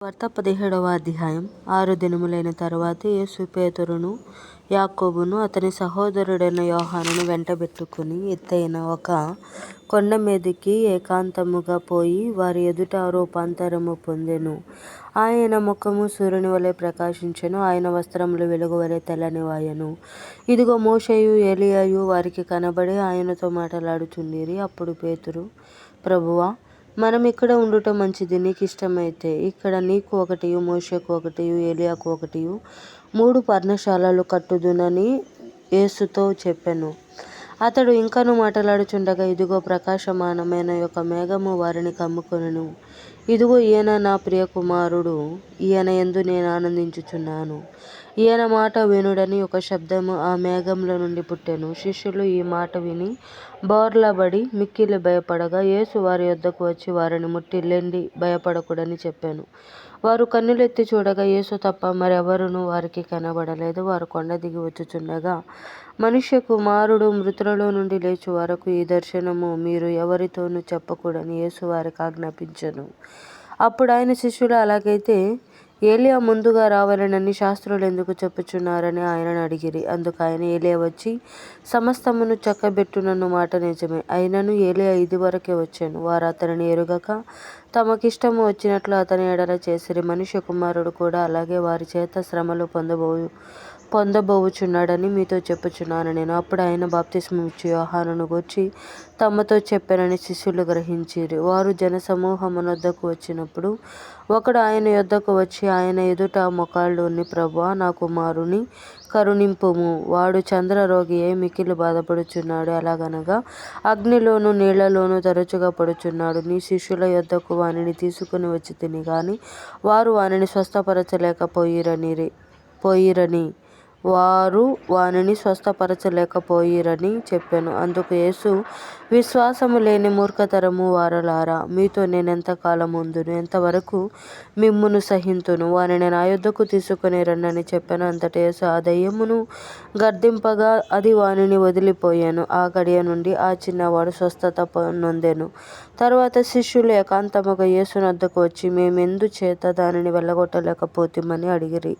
వార్త 17వ అధ్యాయం. 6 దినములైన తరువాత యేసు పేతురును యాకోబును అతని సహోదరుడైన యోహానును వెంటబెట్టుకుని ఎత్తైన ఒక కొండ మీదికి ఏకాంతముగా పోయి వారి ఎదుట రూపాంతరము పొందెను. ఆయన ముఖము సూర్యుని వలె ప్రకాశించెను. ఆయన వస్త్రములు వెలుగువలె తెల్లనివాయెను. ఇదిగో మోషేయు ఏలీయాయు వారికి కనబడి ఆయనతో మాటలాడుచుండిరి. అప్పుడు పేతురు, ప్రభువా, మనం ఇక్కడ ఉండుట మంచిది. నీకు ఇష్టమైతే ఇక్కడ నీకు ఒకటియు, మోషేకు ఒకటియు, ఏలీయాకు ఒకటియు 3 పర్ణశాలలు కట్టుదునని యేసుతో చెప్పెను. అతడు ఇంకను మాటలాడుచుండగా ఇదిగో ప్రకాశమానమైన ఒక మేఘము వారిని కమ్ముకొనెను. ఇదిగో ఈయన నా ప్రియ కుమారుడు, ఈయన యందు నేను ఆనందించుచున్నాను, ఈయన మాట వినుడని ఒక శబ్దము ఆ మేఘంలో నుండి పుట్టెను. శిష్యులు ఈ మాట విని బోర్లాబడి మిక్కిలి భయపడగా యేసు వారి యొద్దకు వచ్చి వారిని ముట్టి లెండి, భయపడకుడని చెప్పెను. వారు కన్నులెత్తి చూడగా యేసు తప్ప మరెవరునూ వారికి కనబడలేదు. వారు కొండ దిగి వచ్చుచుండగా, మనుష్య కుమారుడు మృతులలో నుండి లేచు వరకు ఈ దర్శనము మీరు ఎవరితోనూ చెప్పకూడని యేసు వారికి ఆజ్ఞాపించెను. అప్పుడు ఆయన శిష్యులు, అలాగైతే ఏలియా ముందుగా రావలెనని శాస్త్రులు ఎందుకు చెప్పుచున్నారని ఆయనను అడిగిరి. అందుకు ఆయన, ఏలియా వచ్చి సమస్తమును చక్కబెట్టునన్న మాట నిజమే. అయినను ఏలియా ఇదివరకే వచ్చెను, వారు అతనిని ఎరుగక తమకిష్టము వచ్చినట్లు అతని ఎడల చేసిరి. మనుష్య కుమారుడు కూడా అలాగే వారి చేత శ్రమలు పొందబోవుచున్నాడని మీతో చెప్పుచున్నాను నేను. అప్పుడు ఆయన బాప్తిస్మమిచ్చు యోహానును గూర్చి తమతో చెప్పెనని శిష్యులు గ్రహించిరి. వారు జనసమూహమునొద్దకు వచ్చినప్పుడు ఒకడు ఆయన యొద్దకు వచ్చి ఆయన ఎదుట మోకాళ్ళూని, ప్రభువా, నా కుమారుని కరుణింపుము, వాడు చంద్రరోగి అయి మిక్కిలి బాధపడుచున్నాడు. ఎలాగనగా అగ్నిలోను నీళ్లలోనూ తరచుగా పడుచున్నాడు. నీ శిష్యుల యొద్దకు వానిని తీసుకుని వచ్చితిని గాని వారు వానిని స్వస్థపరచలేకపోయిరని చెప్పెను. అందుకు యేసు, విశ్వాసము లేని మూర్ఖతరము వారలారా, మీతో నేనెంతకాలముందును, ఎంతవరకు మిమ్మును సహింతును? వానిని నా యొద్దకు తీసుకుని రమ్మని చెప్పెను. అంతటా యేసు ఆ దయ్యమును గద్దింపగా అది వానిని వదిలిపోయెను. ఆ గడియ నుండి ఆ చిన్నవాడు స్వస్థత నొందెను. తరువాత శిష్యులు ఏకాంతముగా యేసునొద్దకు వచ్చి, మేమెందుచేత దానిని వెళ్ళగొట్టలేకపోతిమని అడిగిరి.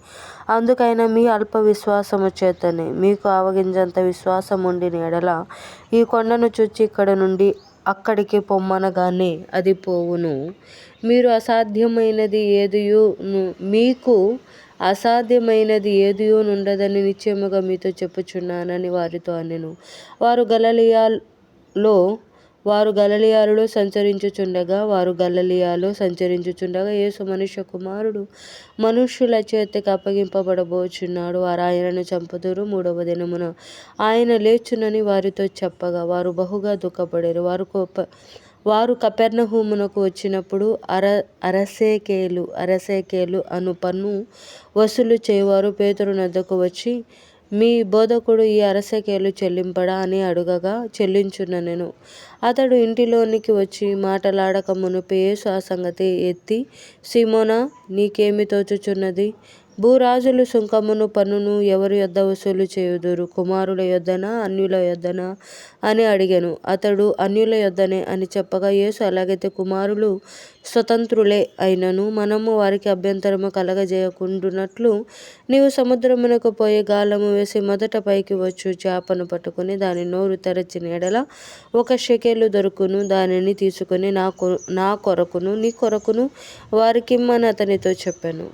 అందుకైన, మీ అల్ప విశ్వాసము చేతనే. మీకు ఆవగింజంత విశ్వాసముండిన ఎడల ఈ కొండను చూచి ఇక్కడ నుండి అక్కడికి పొమ్మనగానే అది పోవును. మీకు అసాధ్యమైనది ఏదియూ నుండదని నిశ్చయముగా మీతో చెప్పుచున్నానని వారితో అనెను. వారు గలిలయలో సంచరించుచుండగా యేసు, మనుష్య కుమారుడు మనుష్యుల చేతికి అప్పగింపబడబోచున్నాడు, వారు ఆయనను చంపుదురు, 3వ దినమున ఆయన లేచునని వారితో చెప్పగా వారు బహుగా దుఃఖపడిరి. వారు కపెర్నహూమునకు వచ్చినప్పుడు అరశేకేలు అను పన్ను వసూలు చేయువారు పేతురునొద్దకు వచ్చి, మీ బోధకుడు ఈ అరశేకేలు చెల్లింపడా అని అడుగగా, చెల్లించుననెను. అతడు ఇంటిలోనికి వచ్చి మాటలాడక మునుపే యేసు ఆ సంగతి ఎత్తి, సీమోనా, నీకేమి తోచుచున్నది? భూరాజులు సుంకమును పన్నును ఎవరి యొద్ద వసూలు చేయుదురు, కుమారుల యొద్దనా, అన్యుల యొద్దనా అని అడిగెను. అతడు, అన్యుల యొద్దనే అని చెప్పగా యేసు, అలాగైతే కుమారులు స్వతంత్రులే అయినను మనము వారికి అభ్యంతరము కలగజేయకుండునట్లు నీవు సముద్రమునకు పోయి గాలము వేసి మొదట పైకి వచ్చు చేపను పట్టుకుని దాని నోరు తెరచిన ఎడల 1 షెకెలు దొరుకును. దానిని తీసుకుని నా కొరకును నీ కొరకును వారికిమ్మని అతనితో చెప్పెను.